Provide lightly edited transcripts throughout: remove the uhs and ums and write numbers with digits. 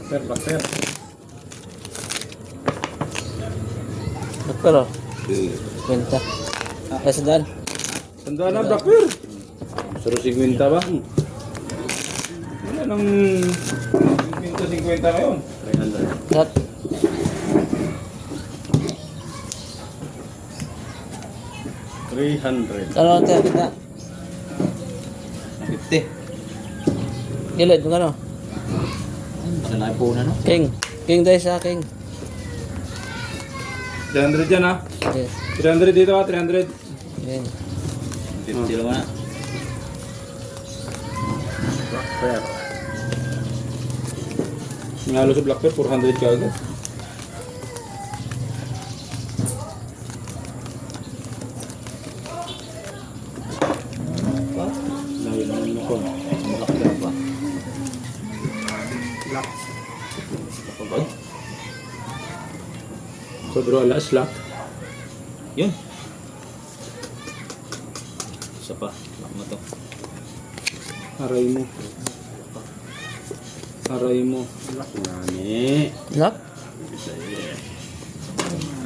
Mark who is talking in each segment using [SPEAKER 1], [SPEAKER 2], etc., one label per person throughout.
[SPEAKER 1] Blackper.
[SPEAKER 2] Blackper oh. Kwenta. Ay, sandaan.
[SPEAKER 1] Tandaan na, Blackper. Saro 50 ba? Wala nang 50 ngayon. 300.
[SPEAKER 2] Lahat.
[SPEAKER 1] 300.
[SPEAKER 2] Ano ang kita?
[SPEAKER 1] 50.
[SPEAKER 2] Gilid, kung ano?
[SPEAKER 3] Sa naipo na, no?
[SPEAKER 2] King. King dahil sa King.
[SPEAKER 1] 300 dyan ha.
[SPEAKER 2] Yes.
[SPEAKER 1] 300 dito ha, 300.
[SPEAKER 2] Yan.
[SPEAKER 3] 50 lang na.
[SPEAKER 1] Blackper. Nalo sa Blackper, 400 ka agad. Layo naman mo ko.
[SPEAKER 3] Blackper ba?
[SPEAKER 1] Black.
[SPEAKER 3] Kapagod?
[SPEAKER 1] So draw alas, lock.
[SPEAKER 3] Yun. Isa pa. Lock mo to.
[SPEAKER 1] Aray mo. Aray mo. Lock nani.
[SPEAKER 2] Lock?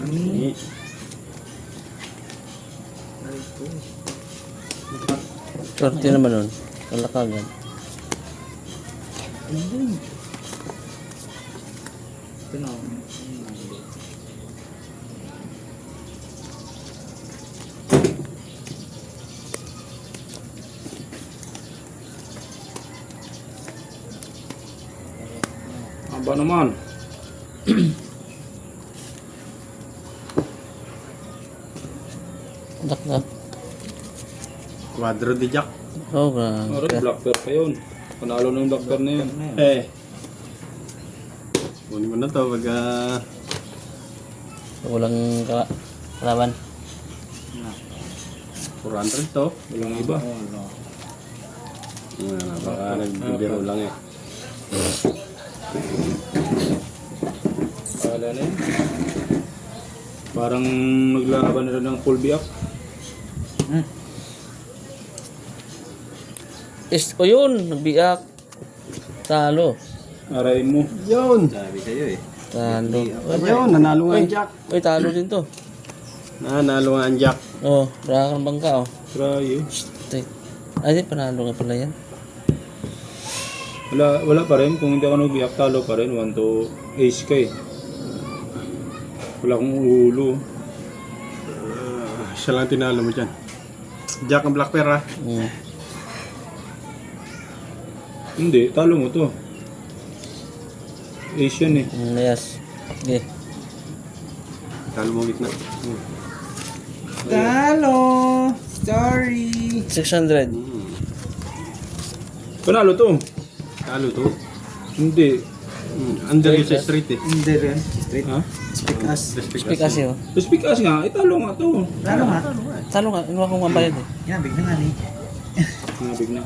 [SPEAKER 1] Nani.
[SPEAKER 2] Sorti naman nun. Kalakagan.
[SPEAKER 3] Ito na.
[SPEAKER 1] Aba naman.
[SPEAKER 2] Lock na.
[SPEAKER 1] Quadro di jack.
[SPEAKER 2] Oh,
[SPEAKER 1] Aray, Blackper pa yun. Panalo na yung Blackper na yun. Kunin mo na to pag
[SPEAKER 2] walang kalaban.
[SPEAKER 1] 400 to. Walang iba. Baka nagbibiro lang eh. Wala na yun. Parang naglalaban na rin ng full biak.
[SPEAKER 2] O yun, nagbiak. Talo.
[SPEAKER 1] Aray mo.
[SPEAKER 3] Yun! Sabi sa'yo eh.
[SPEAKER 2] Talo.
[SPEAKER 1] Ayun, nanalo nga ang jack.
[SPEAKER 2] Uy, talo din to.
[SPEAKER 1] Nanalo nga ang jack.
[SPEAKER 2] Oh, wala kang bangka oh.
[SPEAKER 1] Try eh.
[SPEAKER 2] Ay, panalo nga pala yan.
[SPEAKER 1] Wala pa rin. Kung hindi ako nagbiak, talo pa rin. 1 to ace ka eh. Wala akong ulo. Siya lang tinalo mo dyan. Jack ang Blackper ha? Hindi, talo mo to. Ace yan eh.
[SPEAKER 2] Yes. Okay.
[SPEAKER 1] Talo mo gitna.
[SPEAKER 3] Talo! Sorry!
[SPEAKER 2] 600.
[SPEAKER 1] Panalo to. Talo to? Hindi. Under yung sa street eh.
[SPEAKER 3] Hindi rin. Straight.
[SPEAKER 1] Ha?
[SPEAKER 3] Speak us.
[SPEAKER 2] Speak kasi oh.
[SPEAKER 1] Speak us nga, italo nga to.
[SPEAKER 3] Talo nga.
[SPEAKER 2] Talo nga, inuwa kong mabayad eh.
[SPEAKER 3] Yan, bigla nga ni.
[SPEAKER 1] Nabig na.